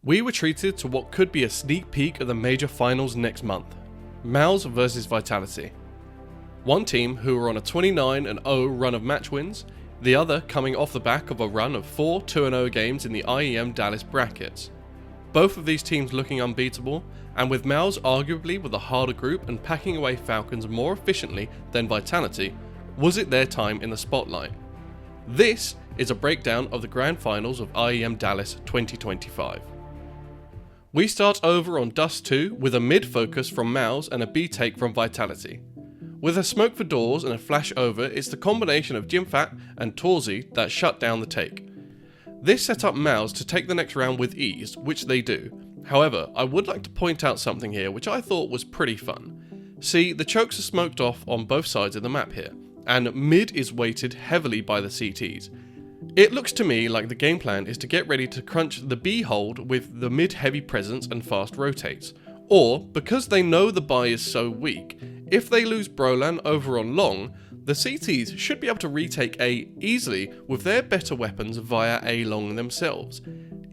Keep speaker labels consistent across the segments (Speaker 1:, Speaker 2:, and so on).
Speaker 1: We were treated to what could be a sneak peek of the major finals next month. Mouz versus Vitality. One team who were on a 29-0 run of match wins, the other coming off the back of a run of 4 2-0 games in the IEM Dallas brackets. Both of these teams looking unbeatable, and with Mouz arguably with a harder group and packing away Falcons more efficiently than Vitality, was it their time in the spotlight? This is a breakdown of the grand finals of IEM Dallas 2025. We start over on Dust 2 with a mid focus from Mouz and a B take from Vitality. With a smoke for doors and a flash over, it's the combination of Jimfat and Torzi that shut down the take. This set up Mouz to take the next round with ease, which they do. However, I would like to point out something here which I thought was pretty fun. See, the chokes are smoked off on both sides of the map here, and mid is weighted heavily by the CTs. It looks to me like the game plan is to get ready to crunch the B hold with the mid heavy presence and fast rotates, or because they know the buy is so weak, if they lose Brolan over on long, the CTs should be able to retake A easily with their better weapons via A long themselves.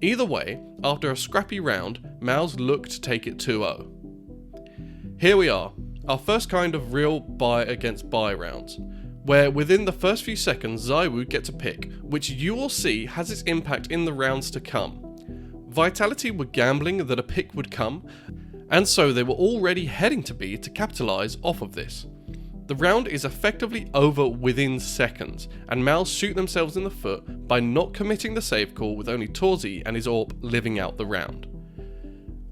Speaker 1: Either way, after a scrappy round, Mouz look to take it 2-0. Here we are, our first kind of real buy against buy rounds, where within the first few seconds ZywOo gets a pick, which you will see has its impact in the rounds to come. Vitality were gambling that a pick would come, and so they were already heading to B to capitalise off of this. The round is effectively over within seconds, and Mouz shoot themselves in the foot by not committing the save call with only Torzi and his AWP living out the round.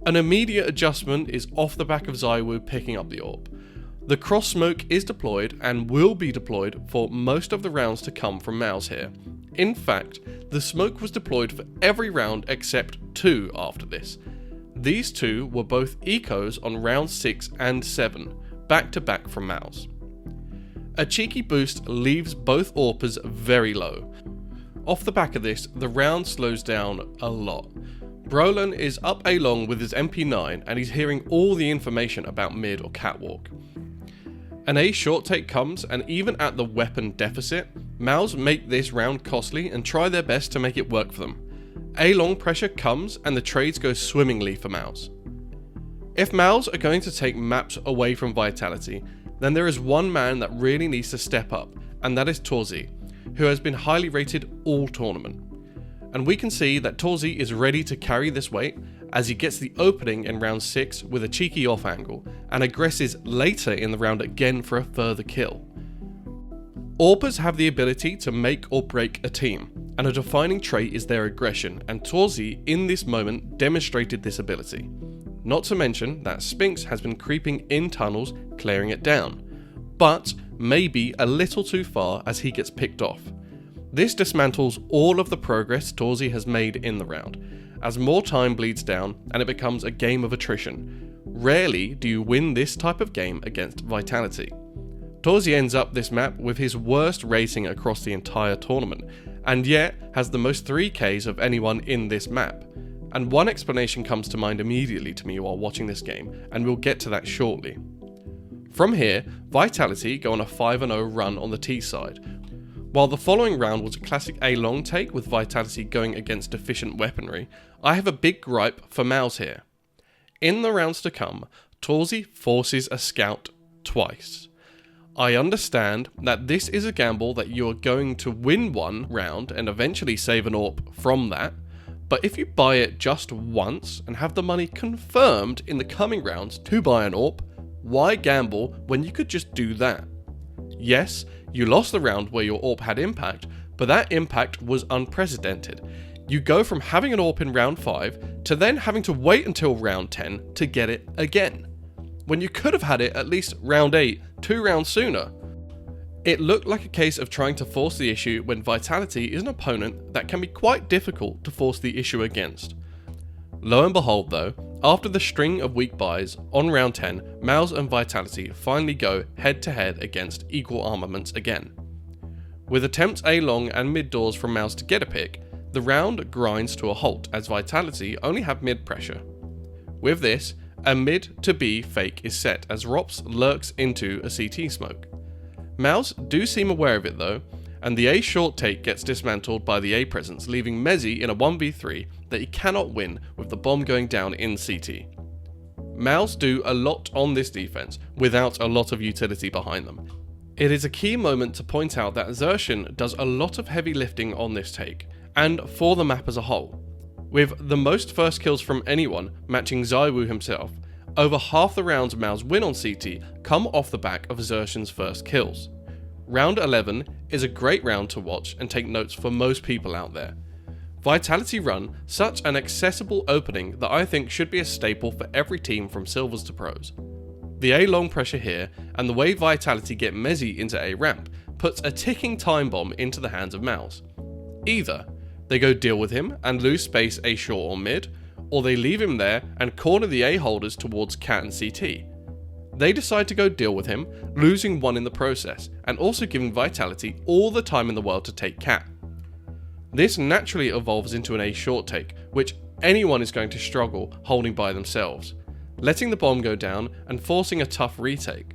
Speaker 1: An immediate adjustment is off the back of ZywOo picking up the AWP. The cross smoke is deployed and will be deployed for most of the rounds to come from Mouz here. In fact, the smoke was deployed for every round except 2 after this. These 2 were both ecos on round 6 and 7, back to back from Mouz. A cheeky boost leaves both AWPers very low. Off the back of this, the round slows down a lot. Brolan is up A long with his MP9 and he's hearing all the information about mid or catwalk. An A short take comes, and even at the weapon deficit, Mouz make this round costly and try their best to make it work for them. A long pressure comes and the trades go swimmingly for Mouz. If Mouz are going to take maps away from Vitality, then there is one man that really needs to step up, and that is Torzi, who has been highly rated all tournament. And we can see that Torzi is ready to carry this weight as he gets the opening in round 6 with a cheeky off angle and aggresses later in the round again for a further kill. AWPers have the ability to make or break a team, and a defining trait is their aggression, and Torzi in this moment demonstrated this ability. Not to mention that Spinks has been creeping in tunnels clearing it down, but maybe a little too far as he gets picked off. This dismantles all of the progress Torzi has made in the round, as more time bleeds down and it becomes a game of attrition. Rarely do you win this type of game against Vitality. Torzi ends up this map with his worst rating across the entire tournament, and yet has the most 3Ks of anyone in this map. And one explanation comes to mind immediately to me while watching this game, and we'll get to that shortly. From here, Vitality go on a 5-0 run on the T side. While the following round was a classic A long take with Vitality going against deficient weaponry, I have a big gripe for Mouz here. In the rounds to come, Torzi forces a scout twice. I understand that this is a gamble that you are going to win one round and eventually save an AWP from that, but if you buy it just once and have the money confirmed in the coming rounds to buy an AWP, why gamble when you could just do that? Yes, you lost the round where your AWP had impact, but that impact was unprecedented. You go from having an AWP in round 5 to then having to wait until round 10 to get it again, when you could have had it at least round 8, 2 rounds sooner. It looked like a case of trying to force the issue when Vitality is an opponent that can be quite difficult to force the issue against. Lo and behold though, after the string of weak buys, on round 10, Mouz and Vitality finally go head to head against equal armaments again. With attempts A long and mid doors from Mouz to get a pick, the round grinds to a halt as Vitality only have mid pressure. With this, a mid to B fake is set as Rops lurks into a CT smoke. Mouz do seem aware of it though, and the A short take gets dismantled by the A presence, leaving Mezzi in a 1v3 that he cannot win with the bomb going down in CT. Mouz do a lot on this defense without a lot of utility behind them. It is a key moment to point out that Xerxin does a lot of heavy lifting on this take, and for the map as a whole. With the most first kills from anyone matching ZywOo himself, over half the rounds Mouz win on CT come off the back of Xerxin's first kills. Round 11 is a great round to watch and take notes for most people out there. Vitality run such an accessible opening that I think should be a staple for every team from Silvers to Pros. The A long pressure here, and the way Vitality get Mezzi into A ramp, puts a ticking time bomb into the hands of Mouz. Either they go deal with him and lose space A short or mid, or they leave him there and corner the A holders towards Cat and CT. They decide to go deal with him, losing one in the process, and also giving Vitality all the time in the world to take Cat. This naturally evolves into an A short take, which anyone is going to struggle holding by themselves, letting the bomb go down and forcing a tough retake.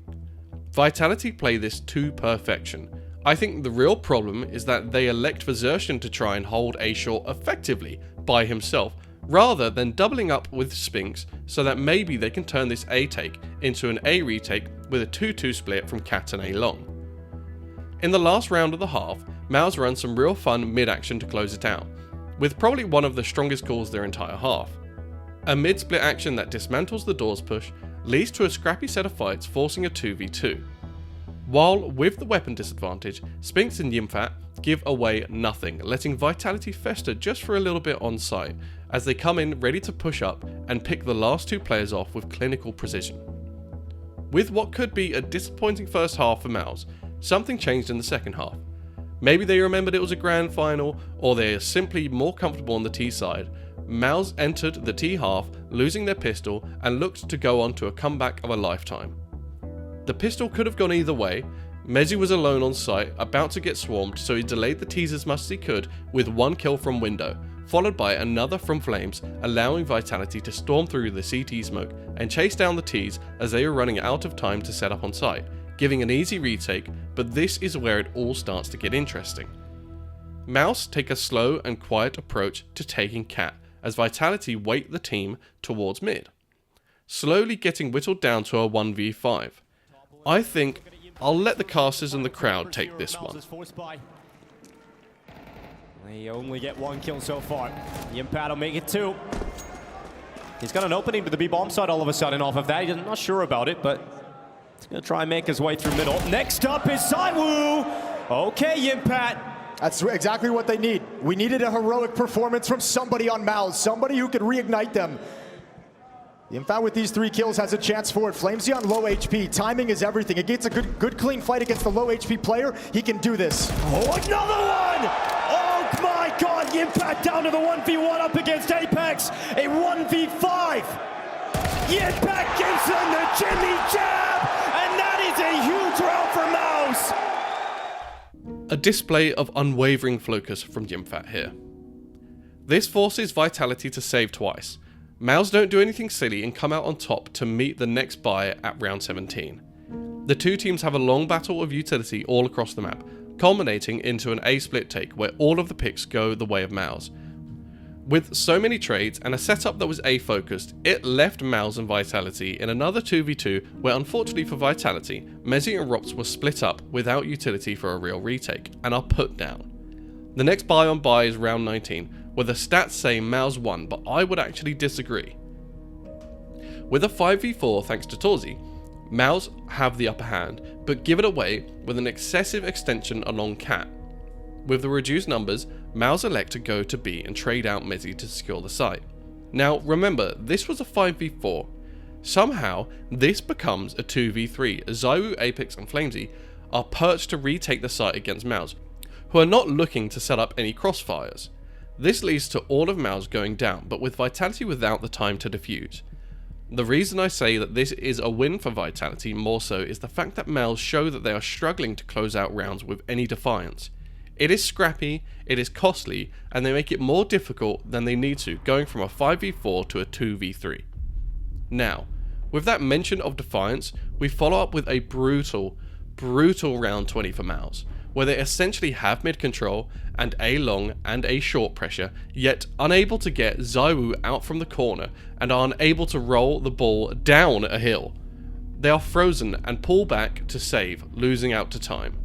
Speaker 1: Vitality play this to perfection. I think the real problem is that they elect for Xerxin to try and hold A short effectively by himself, rather than doubling up with Spinks so that maybe they can turn this A take into an A retake with a 2-2 split from Cat and A long. In the last round of the half, Mouz runs some real fun mid action to close it out, with probably one of the strongest calls their entire half. A mid split action that dismantles the doors push leads to a scrappy set of fights forcing a 2v2. While with the weapon disadvantage, Spinks and Yimfat give away nothing, letting Vitality fester just for a little bit on site as they come in ready to push up and pick the last two players off with clinical precision. With what could be a disappointing first half for Mouz, something changed in the second half. Maybe they remembered it was a grand final, or they are simply more comfortable on the T side. Mouz entered the T half, losing their pistol, and looked to go on to a comeback of a lifetime. The pistol could have gone either way. Mezzi was alone on site, about to get swarmed, so he delayed the T's as much as he could with one kill from window, followed by another from flames, allowing Vitality to storm through the CT smoke and chase down the T's as they were running out of time to set up on site, giving an easy retake, but this is where it all starts to get interesting. Mouz take a slow and quiet approach to taking Cat, as Vitality weight the team towards mid, slowly getting whittled down to a 1v5. I think I'll let the casters and the crowd take this one.
Speaker 2: They only get one kill so far. Yimpat will make it two. He's got an opening to the B bomb side all of a sudden off of that. He's not sure about it, but he's going to try and make his way through middle. Next up is ZywOo. Okay, Yimpat.
Speaker 3: That's exactly what they need. We needed a heroic performance from somebody on Mouz, somebody who could reignite them. Yimpat with these 3 kills has a chance for it. Flamesy on low HP. Timing is everything. It gets a good clean fight against the low HP player. He can do this.
Speaker 2: Oh, another one! Oh my God, Yimpat down to the 1v1 up against Apex. A 1v5. Yimpat gives him the Jimmy jab, and that is a huge round for Mouz.
Speaker 1: A display of unwavering focus from Yimfat here. This forces Vitality to save twice. Mouz don't do anything silly and come out on top to meet the next buy at round 17. The two teams have a long battle of utility all across the map, culminating into an A split take where all of the picks go the way of Mouz. With so many trades and a setup that was A focused, it left Mouz and Vitality in another 2v2 where unfortunately for Vitality, Mezzi and Rops were split up without utility for a real retake and are put down. The next buy on buy is round 19, where the stats say Mouz won, but I would actually disagree. With a 5v4 thanks to Torzi, Mouz have the upper hand, but give it away with an excessive extension along Cat. With the reduced numbers, Mouz elect to go to B and trade out Mezzi to secure the site. Now remember, this was a 5v4. Somehow, this becomes a 2v3 as ZywOo, Apex and Flamesy are perched to retake the site against Mouz, who are not looking to set up any crossfires. This leads to all of Mouz going down, but with Vitality without the time to defuse. The reason I say that this is a win for Vitality more so is the fact that Mouz show that they are struggling to close out rounds with any defiance. It is scrappy, it is costly, and they make it more difficult than they need to, going from a 5v4 to a 2v3. Now, with that mention of defiance, we follow up with a brutal round 20 for Mouz, where they essentially have mid control and A long and A short pressure, yet unable to get ZywOo out from the corner and are unable to roll the ball down a hill. They are frozen and pull back to save, losing out to time.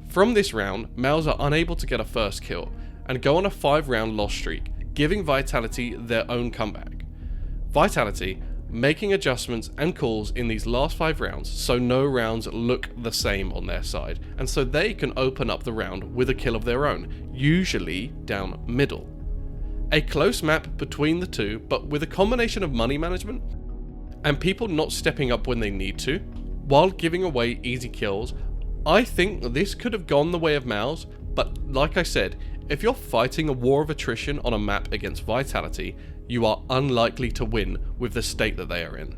Speaker 1: From this round, Mouz are unable to get a first kill and go on a 5-round loss streak, giving Vitality their own comeback. Vitality making adjustments and calls in these last 5 rounds so no rounds look the same on their side, and so they can open up the round with a kill of their own, usually down middle. A close map between the two, but with a combination of money management and people not stepping up when they need to, while giving away easy kills. I think this could have gone the way of Mouz, but like I said, if you're fighting a war of attrition on a map against Vitality, you are unlikely to win with the state that they are in.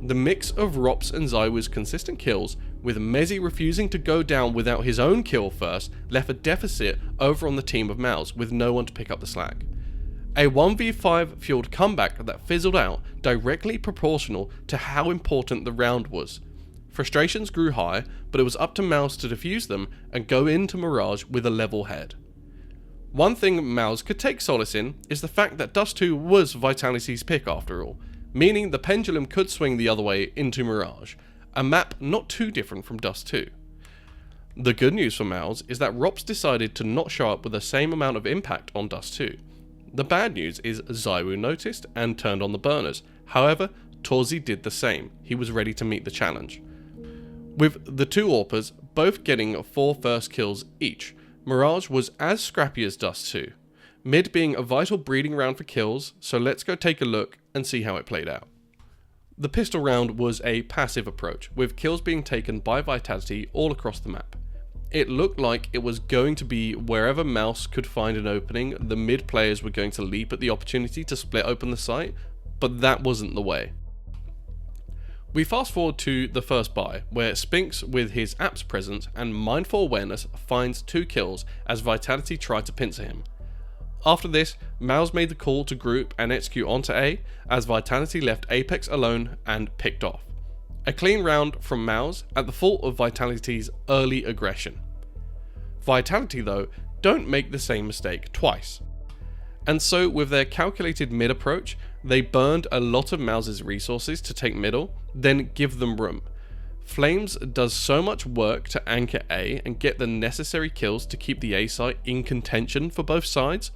Speaker 1: The mix of Rop's and ZywOo's consistent kills, with Mezzy refusing to go down without his own kill first, left a deficit over on the team of Mouz with no one to pick up the slack. A 1v5 fueled comeback that fizzled out, directly proportional to how important the round was. Frustrations grew high, but it was up to Mouz to defuse them and go into Mirage with a level head. One thing Mouz could take solace in is the fact that Dust 2 was Vitality's pick after all, meaning the pendulum could swing the other way into Mirage, a map not too different from Dust 2. The good news for Mouz is that Rops decided to not show up with the same amount of impact on Dust 2. The bad news is ZywOo noticed and turned on the burners, however, Torzi did the same, he was ready to meet the challenge. With the two AWPers both getting 4 first kills each, Mirage was as scrappy as Dust 2, mid being a vital breeding round for kills, so let's go take a look and see how it played out. The pistol round was a passive approach, with kills being taken by Vitality all across the map. It looked like it was going to be wherever Mouz could find an opening, the mid players were going to leap at the opportunity to split open the site, but that wasn't the way. We fast forward to the first buy, where Spinks with his Apps presence and mindful awareness finds 2 kills as Vitality tried to pincer him. After this, Mouz made the call to group and execute onto A, as Vitality left Apex alone and picked off. A clean round from Mouz at the fault of Vitality's early aggression. Vitality though don't make the same mistake twice. And so with their calculated mid approach, they burned a lot of Mouz's resources to take middle, then give them room. Flames does so much work to anchor A and get the necessary kills to keep the A site in contention for both sides.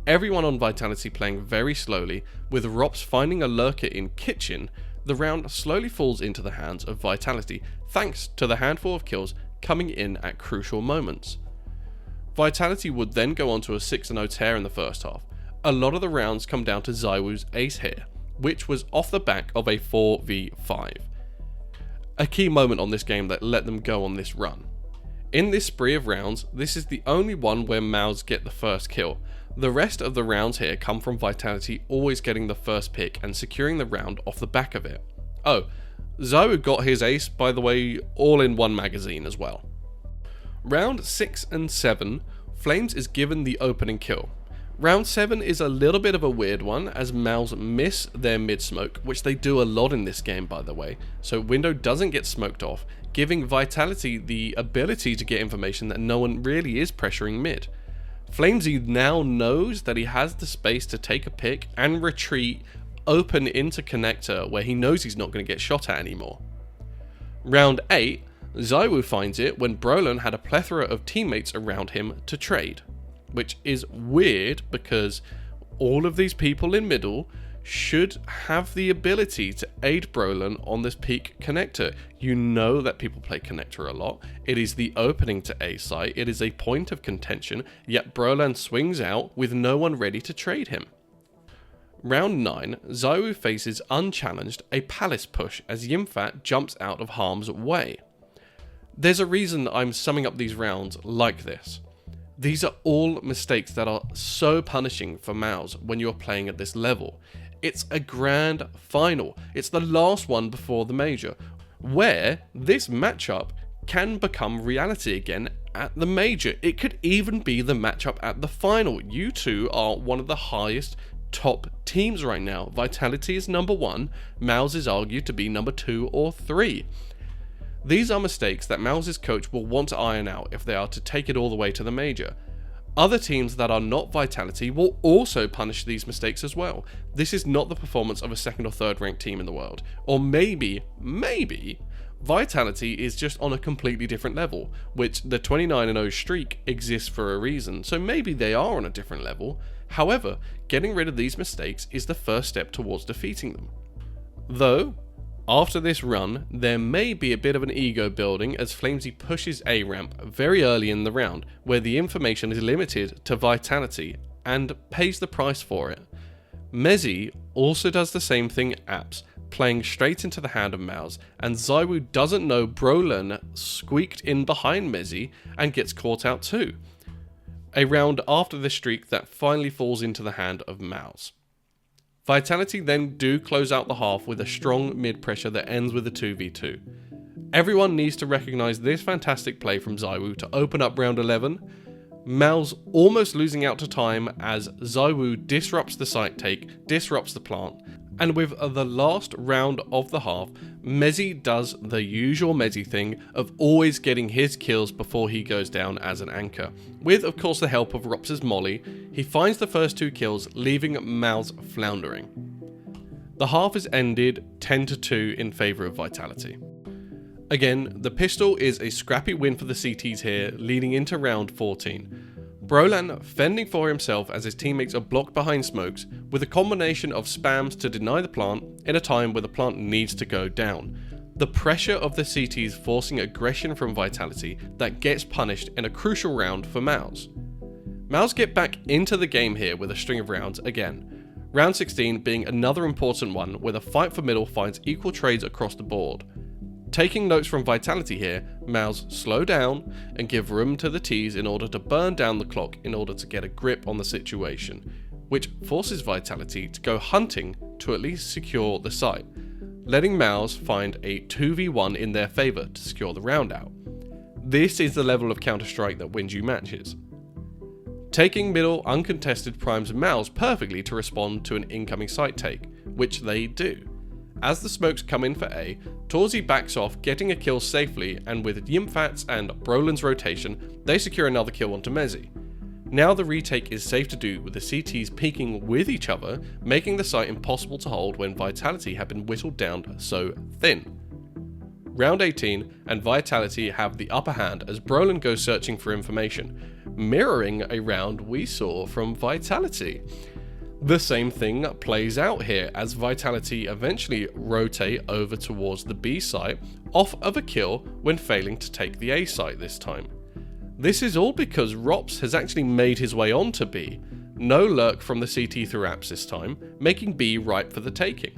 Speaker 1: Everyone on Vitality playing very slowly, with Rops finding a lurker in Kitchen, the round slowly falls into the hands of Vitality, thanks to the handful of kills coming in at crucial moments. Vitality would then go on to a 6-0 tear in the first half. A lot of the rounds come down to ZywOo's ace here, which was off the back of a 4v5. A key moment on this game that let them go on this run. In this spree of rounds, this is the only one where Mouz get the first kill. The rest of the rounds here come from Vitality always getting the first pick and securing the round off the back of it. Oh, ZywOo got his ace, by the way, all in one magazine as well. Round 6 and 7, Flames is given the opening kill. Round 7 is a little bit of a weird one, as Mouz miss their mid smoke, which they do a lot in this game by the way, so window doesn't get smoked off, giving Vitality the ability to get information that no one really is pressuring mid. Flamesy now knows that he has the space to take a pick and retreat open into connector where he knows he's not going to get shot at anymore. Round 8, ZywOo finds it when Brolin had a plethora of teammates around him to trade, which is weird because all of these people in middle should have the ability to aid Brolin on this peak connector. You know that people play connector a lot. It is the opening to A site. It is a point of contention, yet Brolin swings out with no one ready to trade him. Round 9, ZywOo faces unchallenged a Palace push as Yimfat jumps out of harm's way. There's a reason I'm summing up these rounds like this. These are all mistakes that are so punishing for Mouz when you're playing at this level. It's a grand final. It's the last one before the major, where this matchup can become reality again at the major. It could even be the matchup at the final. You two are one of the highest top teams right now. Vitality is number 1, Mouz is argued to be number 2 or 3. These are mistakes that Mouz's coach will want to iron out if they are to take it all the way to the major. Other teams that are not Vitality will also punish these mistakes as well. This is not the performance of a second or third ranked team in the world. Or maybe, Vitality is just on a completely different level, which the 29-0 streak exists for a reason, so maybe they are on a different level. However, getting rid of these mistakes is the first step towards defeating them. Though, after this run, there may be a bit of an ego building as Flamesy pushes A ramp very early in the round, where the information is limited to Vitality and pays the price for it. Mezzy also does the same thing Apps, playing straight into the hand of Mouz, and ZywOo doesn't know Brolin squeaked in behind Mezzy and gets caught out too. A round after the streak that finally falls into the hand of Mouz. Vitality then do close out the half with a strong mid pressure that ends with a 2v2. Everyone needs to recognise this fantastic play from ZywOo to open up round 11. Mouz almost losing out to time as ZywOo disrupts the site take, disrupts the plant, and with the last round of the half, Mezzy does the usual Mezzy thing of always getting his kills before he goes down as an anchor. With of course the help of Rops's molly, he finds the first 2 kills, leaving Mouz floundering. The half is ended 10-2 in favour of Vitality. Again, the pistol is a scrappy win for the CTs here, leading into round 14. Brolin fending for himself as his teammates are blocked behind smokes, with a combination of spams to deny the plant in a time where the plant needs to go down. The pressure of the CTs forcing aggression from Vitality that gets punished in a crucial round for Mouz. Mouz get back into the game here with a string of rounds again. Round 16 being another important one where the fight for middle finds equal trades across the board. Taking notes from Vitality here, Mouz slow down and give room to the Ts in order to burn down the clock in order to get a grip on the situation, which forces Vitality to go hunting to at least secure the site, letting Mouz find a 2v1 in their favour to secure the round out. This is the level of Counter-Strike that wins you matches. Taking middle uncontested primes Mouz perfectly to respond to an incoming site take, which they do. As the smokes come in for A, Torzi backs off, getting a kill safely, and with Yimfat's and Brolin's rotation, they secure another kill onto Mezzy. Now the retake is safe to do with the CTs peeking with each other, making the site impossible to hold when Vitality have been whittled down so thin. Round 18 and Vitality have the upper hand as Brolin goes searching for information, mirroring a round we saw from Vitality. The same thing plays out here as Vitality eventually rotate over towards the B site off of a kill when failing to take the A site this time. This is all because Rops has actually made his way onto B, no lurk from the CT through Apps this time, making B ripe for the taking.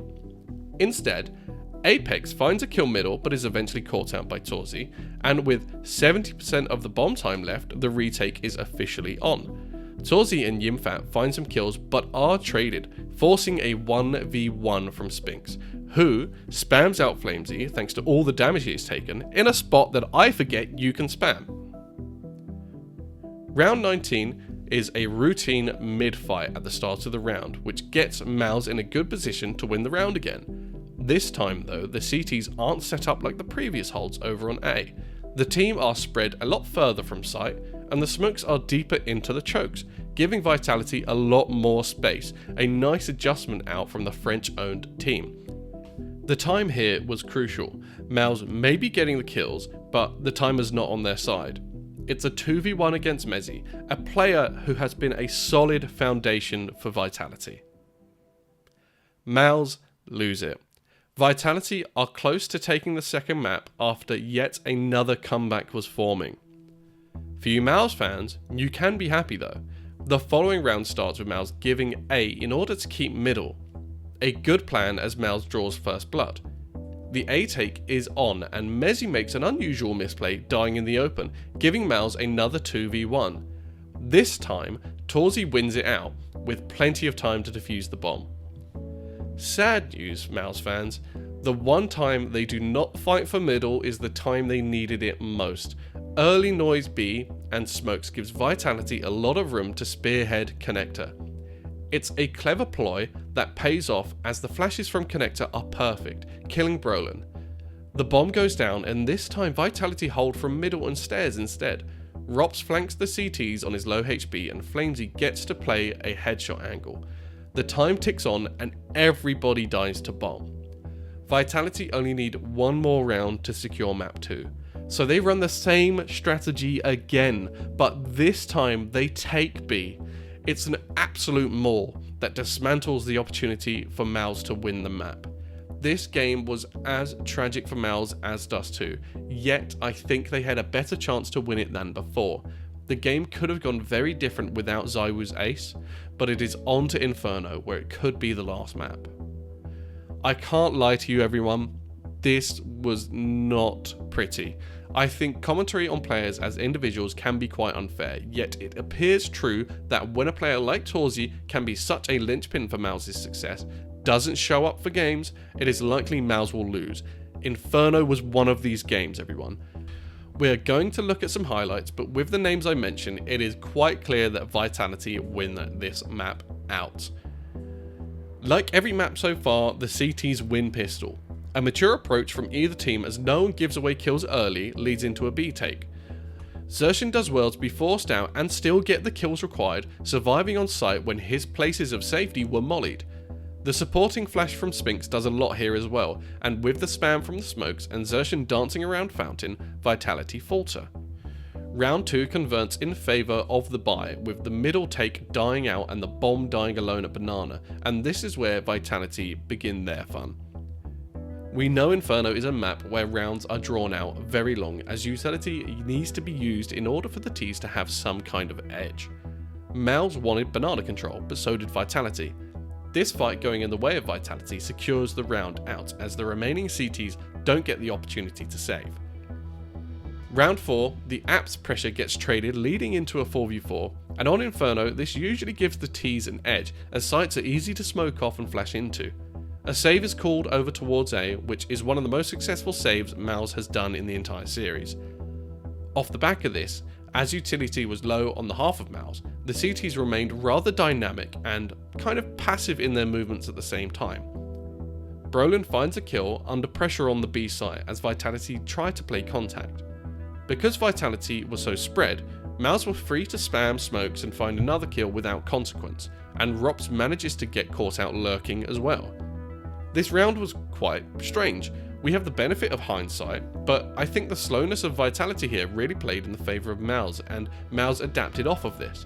Speaker 1: Instead, Apex finds a kill middle but is eventually caught out by Torzi, and with 70% of the bomb time left, the retake is officially on. Torzi and Yimfat find some kills but are traded, forcing a 1v1 from Spinks, who spams out Flamesy thanks to all the damage he has taken in a spot that I forget you can spam. Round 19 is a routine mid-fight at the start of the round, which gets Mouz in a good position to win the round again. This time though, the CTs aren't set up like the previous holds over on A. The team are spread a lot further from site, and the smokes are deeper into the chokes, giving Vitality a lot more space, a nice adjustment out from the French-owned team. The time here was crucial. Mouz may be getting the kills, but the time is not on their side. It's a 2v1 against Mezzy, a player who has been a solid foundation for Vitality. Mouz lose it. Vitality are close to taking the second map after yet another comeback was forming. For you Mouz fans, you can be happy though. The following round starts with Mouz giving A in order to keep middle. A good plan as Mouz draws first blood. The A take is on and Mezzy makes an unusual misplay, dying in the open, giving Mouz another 2v1. This time, Torzi wins it out, with plenty of time to defuse the bomb. Sad news, Mouz fans. The one time they do not fight for middle is the time they needed it most. Early noise B and smokes gives Vitality a lot of room to spearhead Connector. It's a clever ploy that pays off as the flashes from Connector are perfect, killing Brolin. The bomb goes down, and this time Vitality hold from middle and stairs instead. Rops flanks the CTs on his low HP, and Flamesy gets to play a headshot angle. The time ticks on, and everybody dies to bomb. Vitality only need one more round to secure map 2. So they run the same strategy again, but this time they take B. It's an absolute maul that dismantles the opportunity for Mouz to win the map. This game was as tragic for Mouz as Dust 2, yet I think they had a better chance to win it than before. The game could have gone very different without ZywOo's ace, but it is on to Inferno, where it could be the last map. I can't lie to you everyone, this was not pretty. I think commentary on players as individuals can be quite unfair, yet it appears true that when a player like Torzy can be such a linchpin for Mouz's success, doesn't show up for games, it is likely Mouz will lose. Inferno was one of these games, everyone. We're going to look at some highlights, but with the names I mentioned, it is quite clear that Vitality win this map out. Like every map so far, the CTs win pistol. A mature approach from either team, as no one gives away kills early, leads into a B take. Xerxin does well to be forced out and still get the kills required, surviving on site when his places of safety were mollied. The supporting flash from Spinks does a lot here as well, and with the spam from the smokes and Xerxin dancing around Fountain, Vitality falter. Round 2 converts in favour of the buy, with the middle take dying out and the bomb dying alone at Banana, and this is where Vitality begin their fun. We know Inferno is a map where rounds are drawn out very long, as utility needs to be used in order for the Ts to have some kind of edge. Mouz wanted Banana control, but so did Vitality. This fight going in the way of Vitality secures the round out, as the remaining CTs don't get the opportunity to save. Round 4, the Apps pressure gets traded, leading into a 4v4, and on Inferno this usually gives the Ts an edge, as sites are easy to smoke off and flash into. A save is called over towards A, which is one of the most successful saves Mouz has done in the entire series. Off the back of this, as utility was low on the half of Mouz, the CTs remained rather dynamic and kind of passive in their movements at the same time. Brolin finds a kill under pressure on the B site as Vitality tried to play contact. Because Vitality was so spread, Mouz were free to spam smokes and find another kill without consequence, and Rops manages to get caught out lurking as well. This round was quite strange. We have the benefit of hindsight, but I think the slowness of Vitality here really played in the favour of Mouz, and Mouz adapted off of this.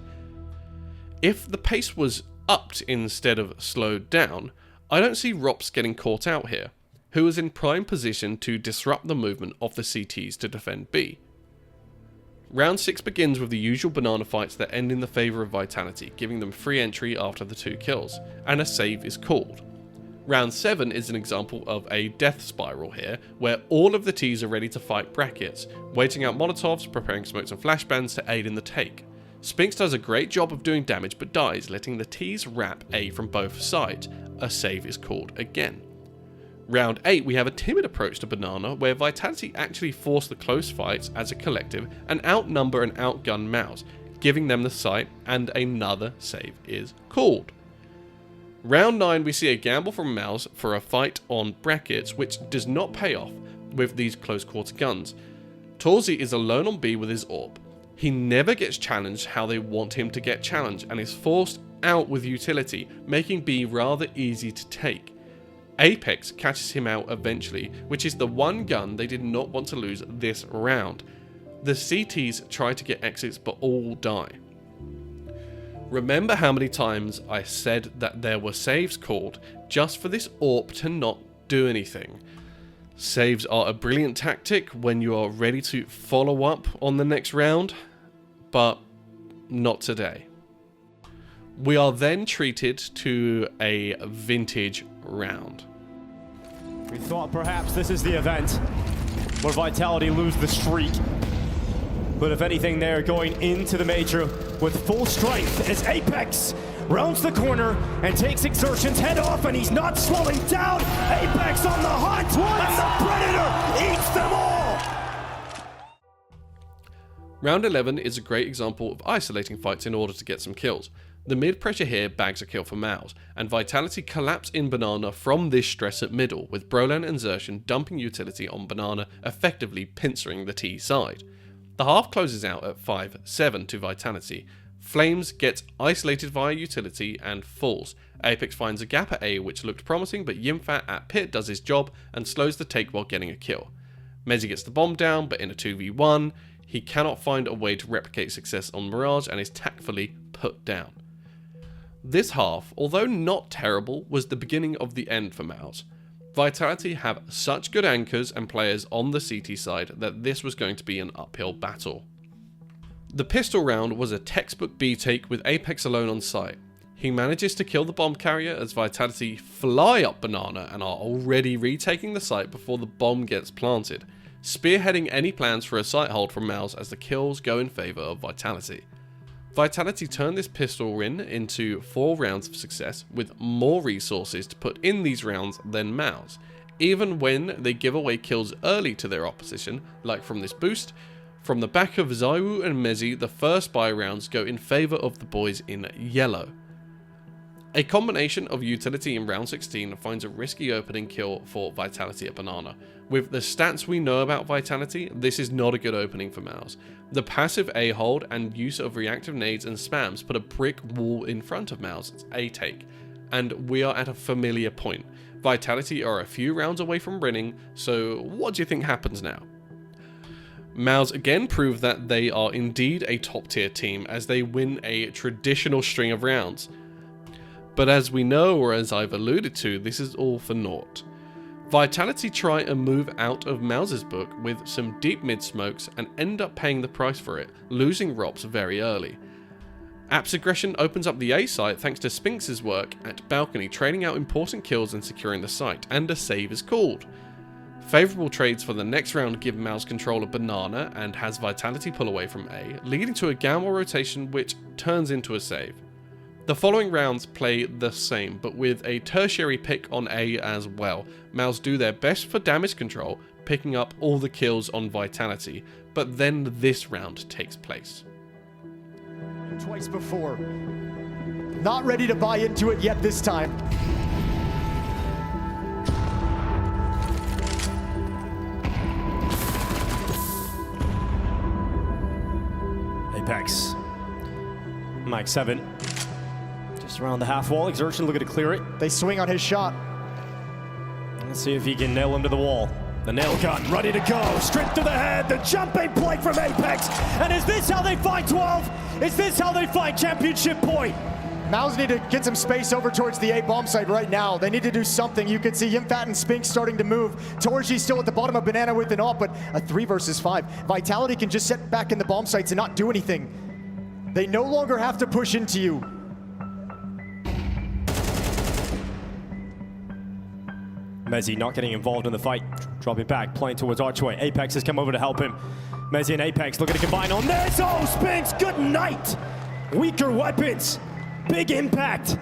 Speaker 1: If the pace was upped instead of slowed down, I don't see Rops getting caught out here, who was in prime position to disrupt the movement of the CTs to defend B. Round 6 begins with the usual banana fights that end in the favour of Vitality, giving them free entry after the 2 kills, and a save is called. Round 7 is an example of a death spiral here, where all of the Ts are ready to fight brackets, waiting out molotovs, preparing smokes and flashbangs to aid in the take. Spinks does a great job of doing damage but dies, letting the Ts wrap A from both sides. A save is called again. Round 8 we have a timid approach to Banana, where Vitality actually force the close fights as a collective and outnumber and outgun Mouz, giving them the site, and another save is called. Round 9 we see a gamble from Mouz for a fight on brackets, which does not pay off with these close quarter guns. Torzy is alone on B with his AWP. He never gets challenged how they want him to get challenged and is forced out with utility, making B rather easy to take. Apex catches him out eventually, which is the one gun they did not want to lose this round. The CTs try to get exits but all die. Remember how many times I said that there were saves called just for this AWP to not do anything. Saves are a brilliant tactic when you are ready to follow up on the next round, but not today. We are then treated to a vintage round.
Speaker 2: We thought perhaps this is the event where Vitality lose the streak. But if anything, they're going into the major with full strength as Apex rounds the corner and takes Exertion's head off, and he's not slowing down. Apex on the hunt, and the Predator eats them all!
Speaker 1: Round 11 is a great example of isolating fights in order to get some kills. The mid pressure here bags a kill for Mouz, and Vitality collapse in Banana from this stress at middle, with Brolan and Xerxian dumping utility on Banana, effectively pincering the T side. The half closes out at 5-7 to Vitality. Flames gets isolated via utility and falls. Apex finds a gap at A which looked promising, but Yimfat at pit does his job and slows the take while getting a kill. Mezzi gets the bomb down, but in a 2v1, he cannot find a way to replicate success on Mirage and is tactfully put down. This half, although not terrible, was the beginning of the end for Mouz. Vitality have such good anchors and players on the CT side that this was going to be an uphill battle. The pistol round was a textbook B take with Apex alone on site. He manages to kill the bomb carrier as Vitality fly up Banana and are already retaking the site before the bomb gets planted, spearheading any plans for a site hold from Mouz as the kills go in favour of Vitality. Vitality turned this pistol win into 4 rounds of success with more resources to put in these rounds than Mouz, even when they give away kills early to their opposition, like from this boost. From the back of Zaiwu and Mezzi, the first buy rounds go in favour of the boys in yellow. A combination of utility in round 16 finds a risky opening kill for Vitality at Banana. With the stats we know about Vitality, this is not a good opening for Mouz. The passive A hold and use of reactive nades and spams put a brick wall in front of Mouz's A take, and we are at a familiar point. Vitality are a few rounds away from winning, so what do you think happens now? Mouz again prove that they are indeed a top tier team as they win a traditional string of rounds. But as we know, or as I've alluded to, this is all for naught. Vitality try and move out of Mouz's book with some deep mid smokes and end up paying the price for it, losing ROPS very early. App's aggression opens up the A site thanks to Spinx's work at Balcony, trading out important kills and securing the site, and a save is called. Favourable trades for the next round give Mouz control of Banana and has Vitality pull away from A, leading to a gamble rotation which turns into a save. The following rounds play the same, but with a tertiary pick on A as well. Mouz do their best for damage control, picking up all the kills on Vitality, but then this round takes place.
Speaker 3: Twice before. Not ready to buy into it yet this time.
Speaker 2: Apex. Mike 7. Just around the half wall. Xerxian looking to clear it.
Speaker 3: They swing on his shot.
Speaker 2: Let's see if he can nail him to the wall. The nail gun ready to go. Straight to the head. The jumping play from Apex. And is this how they find 12? Is this how they find championship point?
Speaker 3: Mouz need to get some space over towards the A bomb site right now. They need to do something. You can see Yimfat and Spinx starting to move. Torji's still at the bottom of Banana with an AWP, but a 3 versus 5. Vitality can just sit back in the bomb sites and not do anything. They no longer have to push into you.
Speaker 2: Mezzi not getting involved in the fight. Dropping back, playing towards Archway. Apex has come over to help him. Mezzi and Apex looking to combine on this. Oh, Spinx, good night. Weaker weapons. Big impact.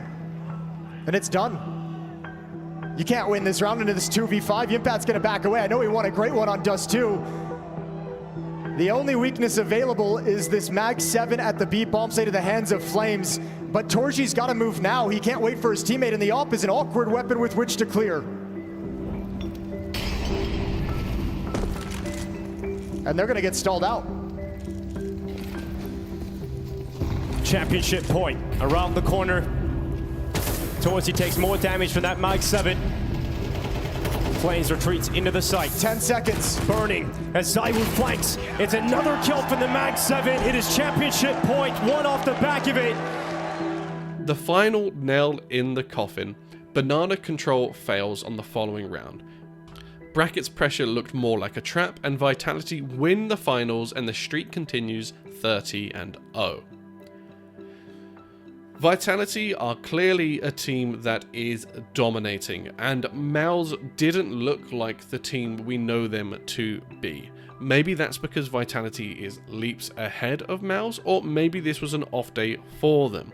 Speaker 3: And it's done. You can't win this round into this 2v5. Yimfat's gonna back away. I know he won a great one on Dust 2. The only weakness available is this Mag 7 at the B bomb site in the hands of Flames. But Torji's gotta move now. He can't wait for his teammate, and the AWP is an awkward weapon with which to clear. And they're gonna get stalled out.
Speaker 2: Championship point around the corner. Torji takes more damage from that Mag 7. Flames retreats into the site.
Speaker 3: 10 seconds.
Speaker 2: Burning as Zaiwu flanks. It's another kill from the Mag 7. It is championship point, one off the back of it.
Speaker 1: The final nail in the coffin, Banana control fails on the following round. Bracket's pressure looked more like a trap, and Vitality win the finals, and the streak continues 30-0. Vitality are clearly a team that is dominating, and Mouz didn't look like the team we know them to be. Maybe that's because Vitality is leaps ahead of Mouz, or maybe this was an off day for them.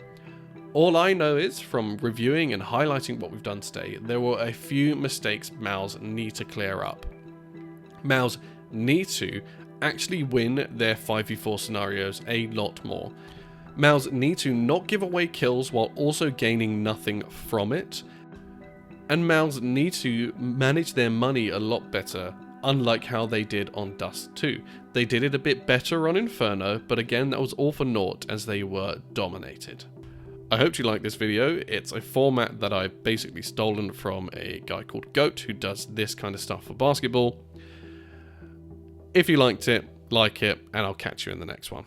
Speaker 1: All I know is, from reviewing and highlighting what we've done today, there were a few mistakes Mouz need to clear up. Mouz need to actually win their 5v4 scenarios a lot more. Mouz need to not give away kills while also gaining nothing from it. And Mouz need to manage their money a lot better, unlike how they did on Dust 2. They did it a bit better on Inferno, but again that was all for naught as they were dominated. I hope you like this video. It's a format that I've basically stolen from a guy called Goat who does this kind of stuff for basketball. If you liked it, like it, and I'll catch you in the next one.